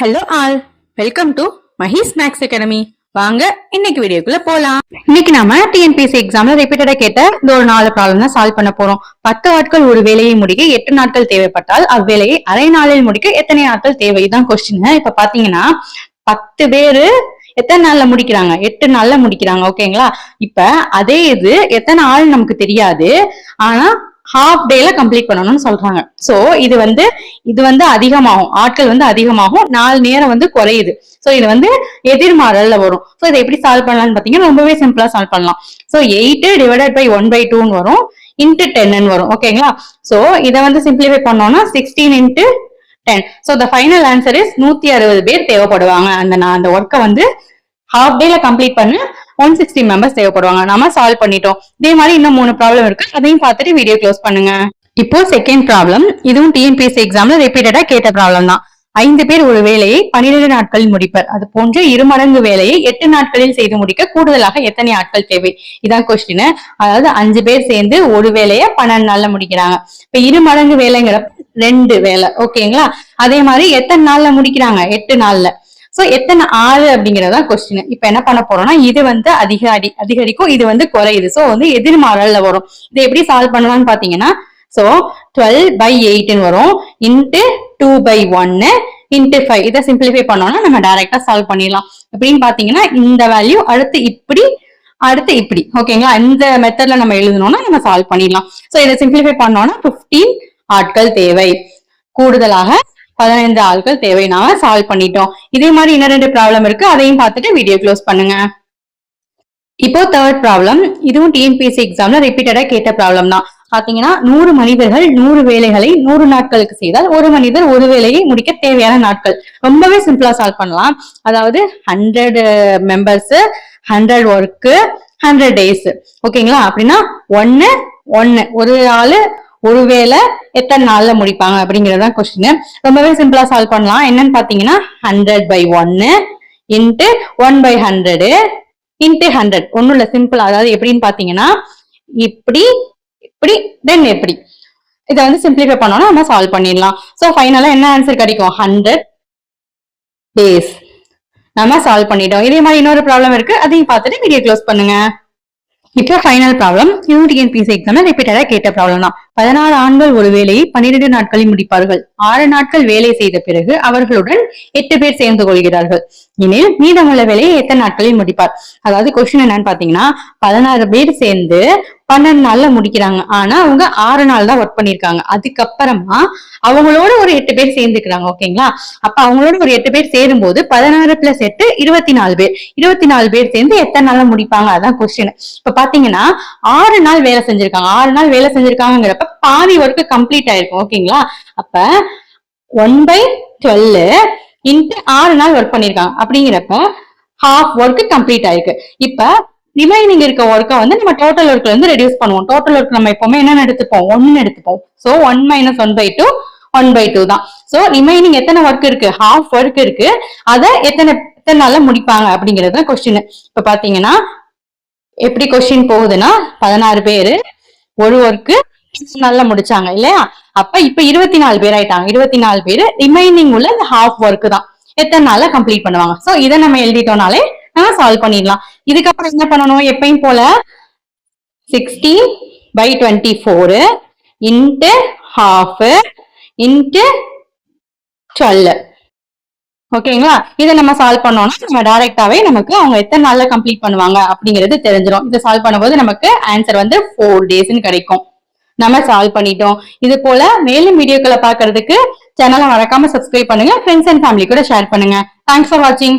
Hello all, welcome to Mahi's maths academy. வாங்க இன்னைக்கு வீடியோக்குள்ள போலாம். இன்னைக்கு நாம டிஎன்பிஎஸ்சி எக்ஸாம்ல ரிப்பீட்டடா கேட்ட இந்த ஒரு 4 ப்ராப்ளம் தான் சால்வ் பண்ண போறோம். 10 நாட்கள் ஒரு வேலையை முடிக்க 8 நாட்கள் தேவைப்பட்டால் அவ்வேலையை அரை நாளில் முடிக்க எத்தனை நாட்கள் தேவை? தான் கொஸ்டின். இப்ப பாத்தீங்கன்னா 10 பேரு எத்தனை நாள்ல முடிக்கிறாங்க? 8 நாள்ல முடிக்கிறாங்க. ஓகேங்களா? இப்ப அதே இது எத்தனை ஆள் நமக்கு தெரியாது, ஆனா ஹாஃப் டேல கம்ப்ளீட் பண்ணணும்னு சொல்றாங்க. சோ இது வந்து அதிகமாகும், ஆட்கள் வந்து அதிகமாகும், 4 நேரம் வந்து குறையுது. சோ இது வந்து எதிர்மாறல்ல வரும். சோ இதை எப்படி சால்வ் பண்ணலாம்னு பாத்தீங்கன்னா ரொம்பவே சிம்பிளா சால்வ் பண்ணலாம். சோ 8 டிவைடட் பை 1/2 வரும், இன்ட்டு 10 வரும். ஓகேங்களா? சோ இதை வந்து சிம்பிளிஃபை பண்ணோம்னா 16 into 10. So the final answer is 160 பேர் தேவைப்படுவாங்க. அந்த ஒர்க்கை வந்து ஹாஃப் டேல கம்ப்ளீட் பண்ண 160 மெம்பர்ஸ் தேவைப்படுவாங்க. நாம சால்வ் பண்ணிட்டோம். இதே மாதிரி இன்னும் 3 ப்ராப்ளம் இருக்கு, அதையும் பார்த்துட்டு வீடியோ க்ளோஸ் பண்ணுங்க. இப்போ செகண்ட் ப்ராப்ளம், இதுவும் டிஎன்பிஎஸ்சி எக்ஸாம்ல ரிப்பீட்டடா கேட்ட ப்ராப்ளம் தான். 5 பேர் ஒரு வேலையை 12 நாட்களில் முடிப்பர். அது போன்ற 2 மடங்கு வேலையை 8 நாட்களில் செய்து முடிக்க கூடுதலாக எத்தனை ஆட்கள் தேவை? இதான் கொஸ்டின். அதாவது 5 பேர் சேர்ந்து ஒரு வேலையை 12 நாள்ல முடிக்கிறாங்க. இப்ப 2 மடங்கு வேலைங்கிறப்ப 2 வேலை. ஓகேங்களா? அதே மாதிரி எத்தனை நாள்ல முடிக்கிறாங்க? 8 நாள்ல. சோ எத்தனை ஆளு அப்படிங்கறதா கொஸ்டின். இப்ப என்ன பண்ண போறோம்னா இது வந்து அதிகரிக்கும், இது வந்து குறையுது. சோ வந்து எதிர்மாறல்ல வரும். இதை எப்படி சால்வ் பண்ணலாம்னு பாத்தீங்கன்னா, சோ 12/8 வரும், இன்ட்டு 2/1 இன்ட்டு 5. இதை சிம்பிளிஃபை பண்ணோம்னா நம்ம டைரக்டா சால்வ் பண்ணிடலாம். எப்படின்னு பாத்தீங்கன்னா இந்த வேல்யூ அடுத்து இப்படி. ஓகேங்களா? இந்த மெத்தட்ல நம்ம எழுதணும்னா நம்ம சால்வ் பண்ணிடலாம். சோ இதை சிம்பிளிஃபை பண்ணோம்னா 15 ஆட்கள் தேவை, கூடுதலாக 15 ஆட்கள் தேவை. நாம சால்வ் பண்ணிட்டோம். இதே மாதிரி இன்னும் 2 ப்ராப்ளம் இருக்கு, அதையும் பார்த்துட்டு வீடியோ க்ளோஸ் பண்ணுங்க. இப்போ தேர்ட் ப்ராப்ளம், இதுவும் டிஎன்பிஎஸ்சி எக்ஸாம்ல ரிப்பீட்டடா கேட்ட ப்ராப்ளம் தான். பாத்தீங்கன்னா 100 மனிதர்கள் 100 வேலைகளை 100 நாட்களுக்கு செய்தால் ஒரு மனிதர் ஒரு வேலையை முடிக்க தேவையான நாட்கள். ரொம்பவே சிம்பிளா சால்வ் பண்ணலாம். அதாவது 100 மெம்பர்ஸ், 100 ஒர்க்கு, 100 டேஸ். ஓகேங்களா? அப்படின்னா ஒன்னு ஒரு ஆளு ஒரு வேலை எத்தனை நாள்ல முடிப்பாங்க அப்படிங்கறதுதான் கொஸ்டின். ரொம்பவே சிம்பிளா சால்வ் பண்ணலாம். என்னன்னு பாத்தீங்கன்னா 100/1 இன்ட்டு 1/100 இன்ட்டு 100. ஒண்ணும் இல்ல, சிம்பிளா. அதாவது எப்படின்னு பாத்தீங்கன்னா இப்படி தென் எப்படி. இதை வந்து சிம்பிளிஃபை பண்ணோம்னா நம்ம சால்வ் பண்ணிடலாம். சோ ஃபைனலா என்ன ஆன்சர் கிடைக்கும்? 100 டேஸ். நம்ம சால்வ் பண்ணிட்டோம். இதே மாதிரி இன்னொரு ப்ராப்ளம் இருக்கு, அதையும் பார்த்துட்டு வீடியோ க்ளோஸ் பண்ணுங்க. இப்போ ஃபைனல் ப்ராப்ளம், இதுவும் டிஎன்பிஎஸ்சி எக்ஸாம்ல ரிப்பீட்டடா கேட்ட ப்ராப்ளம் தான். 16 ஆண்கள் ஒரு வேலையை 12 நாட்களில் முடிப்பார்கள். 6 நாட்கள் வேலை செய்த பிறகு அவர்களுடன் 8 பேர் சேர்ந்து கொள்கிறார்கள் எனில் மீதமுள்ள வேலையை எத்தனை நாட்களில் முடிப்பார்? அதாவது கொஸ்டின் என்னன்னு பாத்தீங்கன்னா 16 பேர் சேர்ந்து 12 நாள்ல முடிக்கிறாங்க. ஆனா அவங்க 6 நாள் தான் ஒர்க் பண்ணிருக்காங்க. அதுக்கப்புறமா அவங்களோட ஒரு 8 பேர் சேர்ந்துக்கிறாங்க. ஓகேங்களா? அப்ப அவங்களோட ஒரு 8 பேர் சேரும் போது 16 + 8 24 பேர். 24 பேர் சேர்ந்து எத்தனை நாள்ல முடிப்பாங்க? அதான் கொஸ்டின். இப்ப பாத்தீங்கன்னா 6 நாள் வேலை செஞ்சிருக்காங்க. 6 நாள் வேலை செஞ்சிருக்காங்கிறப்ப பாதி ஒர்க் கம்ப்ளீட் ஆயிருக்கும். ஓகேங்களா? அப்ப 1/12 இன்ட்டு 6 நாள் ஒர்க் பண்ணிருக்காங்க. அப்படிங்கிறப்ப ஹாஃப் ஒர்க் கம்ப்ளீட் ஆயிருக்கு. இப்ப ரிமைனிங் இருக்க ஒர்க்கை வந்து நம்ம டோட்டல் ஒர்க்ல இருந்து ரெடியூஸ் பண்ணுவோம். டோட்டல் ஒர்க் நம்ம எப்பவுமே என்ன எடுத்துப்போம்? 1 எடுத்துப்போம். சோ 1 - 1/2 தான். சோ ரிமைனிங் எத்தனை ஒர்க் இருக்கு? ஹாஃப் ஒர்க் இருக்கு. அதை எத்தனை நாள்ல முடிப்பாங்க அப்படிங்கிறது கொஸ்டின். இப்ப பாத்தீங்கன்னா எப்படி கொஸ்டின் போகுதுன்னா 16 பேரு ஒரு ஒர்க்கு நல்லா முடிச்சாங்க இல்லையா? அப்ப இப்ப 24 பேர் ஆயிட்டாங்க. 24 பேரு ரிமைனிங் உள்ள ஹாஃப் ஒர்க் தான் எத்தனை நாள்ல கம்ப்ளீட் பண்ணுவாங்க. சோ இதை நம்ம எழுதிட்டோம்னாலே நம்ம சால்வ் பண்ணிடலாம். இதுக்கப்புறம் என்ன பண்ணணும்? எப்பயும் போல 16/24 இன்ட்டு ஹாஃப் இன்ட்டு 12. ஓகேங்களா? இதை நம்ம சால்வ் பண்ணோம்னா நம்ம டைரக்டாவே நமக்கு அவங்க எத்தனை நாள்ல கம்ப்ளீட் பண்ணுவாங்க அப்படிங்கிறது தெரிஞ்சிடும். இதை சால்வ் பண்ணும்போது நமக்கு ஆன்சர் வந்து 4 டேஸ்ன்னு கிடைக்கும். நம்ம சால்வ் பண்ணிட்டோம். இது போல மேலும் வீடியோக்களை பாக்குறதுக்கு சேனலை மறக்காம சப்ஸ்கிரைப் பண்ணுங்க. ஃப்ரெண்ட்ஸ் அண்ட் ஃபேமிலி கூட ஷேர் பண்ணுங்க. தேங்க்ஸ் ஃபார் வாட்சிங்.